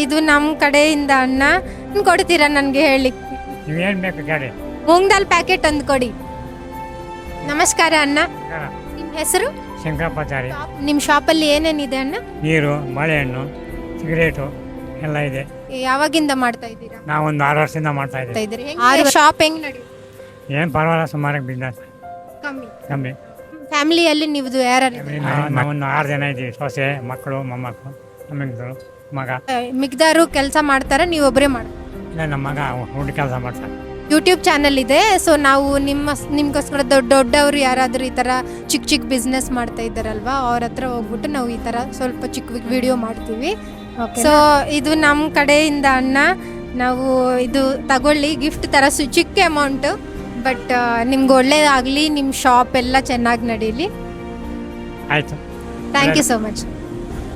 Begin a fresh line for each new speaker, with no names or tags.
ಇದು ನಮ್ಮ ಕಡೆಯಿಂದ ಅಣ್ಣ ಕೊಡ್ತೀರಾ ನನಗೆ ಹೇಳಿ?
ನೀವೇನು ಬೇಕು ಕೇಳಿ.
ಮೂಂಗ್ ದಾಲ್ ಪ್ಯಾಕೆಟ್ ಒಂದು ಕೊಡಿ. ನಮಸ್ಕಾರ ಅಣ್ಣ, ನಿಮ್ಮ ಹೆಸರು?
ಶಂಕರಪ್ಪಾಚಾರಿ.
ನಿಮ್ಮ ಶಾಪಲ್ಲಿ ಏನೇನಿದೆ ಅಣ್ಣ?
ನೀರು, ಬಾಳೆಹಣ್ಣು, ಸಿಗರೇಟು ಎಲ್ಲ ಇದೆ.
ಯಾವಾಗಿಂದ ಮಾಡ್ತಾ ಇದ್ದೀರಾ?
ನಾವೊಂದು 6 ವರ್ಷದಿಂದ ಮಾಡ್ತಾ ಇದ್ದೀವಿ.
ಶಾಪ್ ಹೆಂಗ್ ನಡೆಯುತ್ತೆ?
ಏನು ಪರವಾಗಿಲ್ಲ, ಸುಮಾರು ಬಿಸ್ನೆಸ್
ಕಮ್ಮಿ.
ಕಮ್ಮಿ.
ಫ್ಯಾಮಿಲಿಯಲ್ಲಿ ನೀವು ಯಾರು?
ನಾವೊಂದು 6 ಜನ ಇದ್ದೀವಿ. ಸೊಸೆ, ಮಕ್ಕಳು, ಮೊಮ್ಮಕ್ಕಳು, ನಮ್ಮಗಳು, ಮಗ.
ಮಿಗ್ದಾರು ಕೆಲಸ ಮಾಡ್ತಾರೆ, ನೀವು ಒಬ್ಬರೇ ಮಾಡಿ?
ಇಲ್ಲ, ನಮ್ಮ ಮಗ ಹುಡುಗ ಕೆಲಸ ಮಾಡ್ತಾರೆ.
ಯೂಟ್ಯೂಬ್ ಚಾನಲ್ ಇದೆ. ಸೊ ನಾವು ನಿಮ್ಗೋಸ್ಕರ ದೊಡ್ಡವರು ಯಾರಾದರೂ ಈ ಥರ ಚಿಕ್ಕ ಚಿಕ್ಕ ಬಿಸ್ನೆಸ್ ಮಾಡ್ತಾ ಇದ್ದಾರಲ್ವಾ, ಅವ್ರ ಹತ್ರ ಹೋಗ್ಬಿಟ್ಟು ನಾವು ಈ ಥರ ಸ್ವಲ್ಪ ಚಿಕ್ಕ ವಿಡಿಯೋ ಮಾಡ್ತೀವಿ. ಸೊ ಇದು ನಮ್ಮ ಕಡೆಯಿಂದ ಅಣ್ಣ, ನಾವು ಇದು ತಗೊಳ್ಳಿ, ಗಿಫ್ಟ್ ಥರ ಚಿಕ್ಕ ಅಮೌಂಟು, ಬಟ್ ನಿಮ್ಗೆ ಒಳ್ಳೇದಾಗಲಿ, ನಿಮ್ಮ ಶಾಪ್ ಎಲ್ಲ ಚೆನ್ನಾಗಿ ನಡೀಲಿ.
ಆಯಿತು,
ಥ್ಯಾಂಕ್ ಯು ಸೋ ಮಚ್.